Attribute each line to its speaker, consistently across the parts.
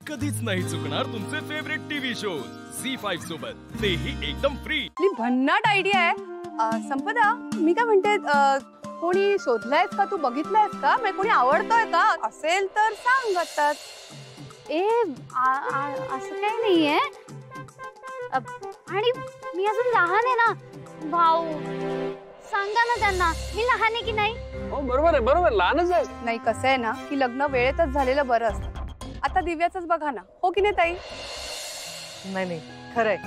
Speaker 1: कधीच नाही चुकणार तुमचे फेवरेट टीव्ही शोज झी5 सोबत, तेही एकदम फ्री।
Speaker 2: भन्नाट आयडिया आहे। संपदा, मी काय म्हणते, कोणी शोधलायस का? तू बघितलायस का? मी कोणी आवडतोय का? असेल तर सांग आता।
Speaker 3: असं काही नाहीये, आणि मी अजून लहान आहे ना भाऊ, सांगा ना त्यांना मी लहान आहे की नाही।
Speaker 4: हो बरोबर आहे, बरोबर, लहानच आहे।
Speaker 2: नाही, कसं आहे ना की लग्न वेळेतच झालेलं बरं असतं। आता दिव्याचंच बघा ना, हो की नाही ताई?
Speaker 5: नाही खरंय,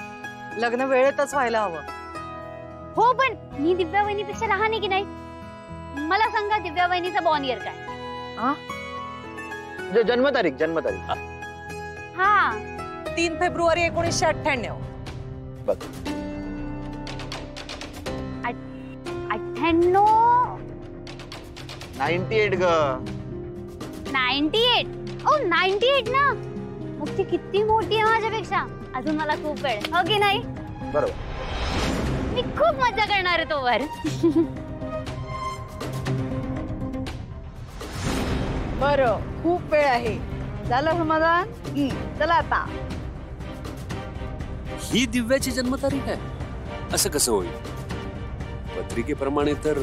Speaker 5: लग्न वेळेतच व्हायला हवं।
Speaker 3: हो, पण मी दिव्या वहिनीपेक्षा लहान आहे की नाही? मला सांगा, दिव्या वहिनीचा बॉर्न इयर काय?
Speaker 4: जन्मतारीख
Speaker 3: हा,
Speaker 5: 3 फेब्रुवारी 1998।
Speaker 4: बघ,
Speaker 3: 98
Speaker 4: 98 ग।
Speaker 3: 98? ओ 98 ना, मग ती किती मोठी आहे माझ्यापेक्षा। अजून मला खूप वेळ, हो की नाही?
Speaker 4: बरोबर,
Speaker 3: मी खूप मजा करणार आहे तोवर।
Speaker 5: बरं, खूप वेळ आहे, झालं समाधान? चला आता।
Speaker 6: ही दिव्याची जन्मतारीख आहे, असं कसं होईल? पत्रिकेप्रमाणे तर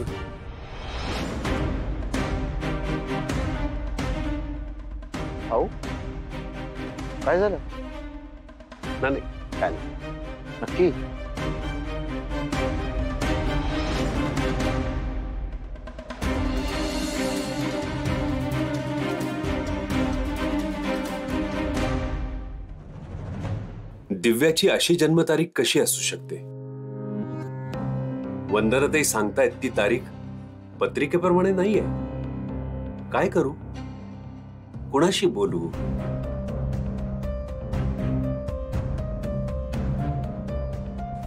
Speaker 4: भाऊ काय झालं? नाही काय नाही, नक्की?
Speaker 6: दिव्याची अशी जन्मतारीख कशी असू शकते? वंदनाताई सांगतायत ती तारीख पत्रिकेप्रमाणे नाहीये। काय करू? कुणाशी बोलू?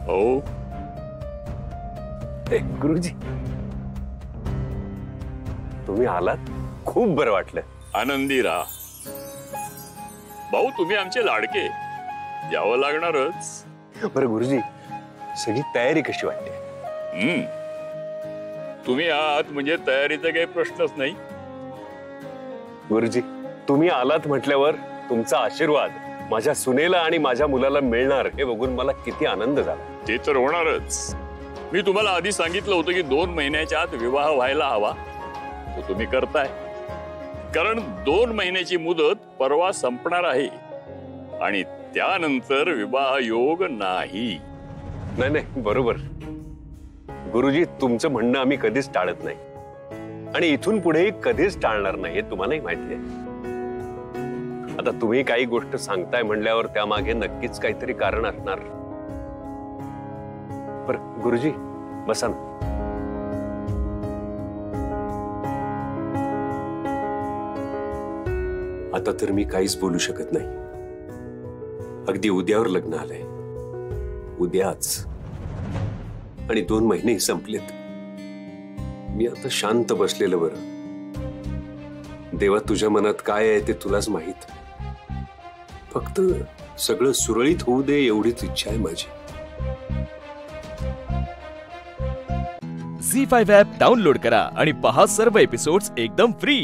Speaker 7: हो
Speaker 6: गुरुजी, तुम्ही आलात, खूप बरं वाटलं।
Speaker 7: आनंदी राहा भाऊ, तुम्ही आमचे लाडके, यावं लागणारच।
Speaker 6: बरं गुरुजी, सगळी तयारी कशी वाटते?
Speaker 7: तुम्ही आहात म्हणजे तयारीचा काही प्रश्नच नाही।
Speaker 6: गुरुजी, तुम्ही आलात म्हटल्यावर तुमचा आशीर्वाद माझ्या सुनेला आणि माझ्या मुलाला मिळणार हे बघून मला किती आनंद झाला।
Speaker 7: ते तर होणारच। मी तुम्हाला आधी सांगितलं होतं की 2 महिन्याच्या आत विवाह व्हायला हवा, तो तुम्ही करताय। कारण 2 महिन्याची मुदत परवा संपणार आहे आणि त्यानंतर विवाह योग नाही।
Speaker 6: नाही, बरोबर गुरुजी, तुमचं म्हणणं आम्ही कधीच टाळत नाही आणि इथून पुढे कधीच टाळणार नाही, हे तुम्हालाही माहिती आहे। आता तुम्ही काही गोष्ट सांगताय म्हणल्यावर त्यामागे नक्कीच काहीतरी कारण असणार। पर गुरुजी, बसा ना। आता तर मी काहीच बोलू शकत नाही। अगदी उद्यावर लग्न आलंय, उद्याच, आणि 2 महिने संपलेत। मी आता शांत बसलेलं बरं। देवा, तुझ्या मनात काय आहे ते तुलाच माहित। फक्त सगळं सुरळीत होऊ दे एवढीच इच्छा आहे माझी।
Speaker 1: झी5 ॲप डाउनलोड करा आणि पहा सर्व एपिसोड्स एकदम फ्री।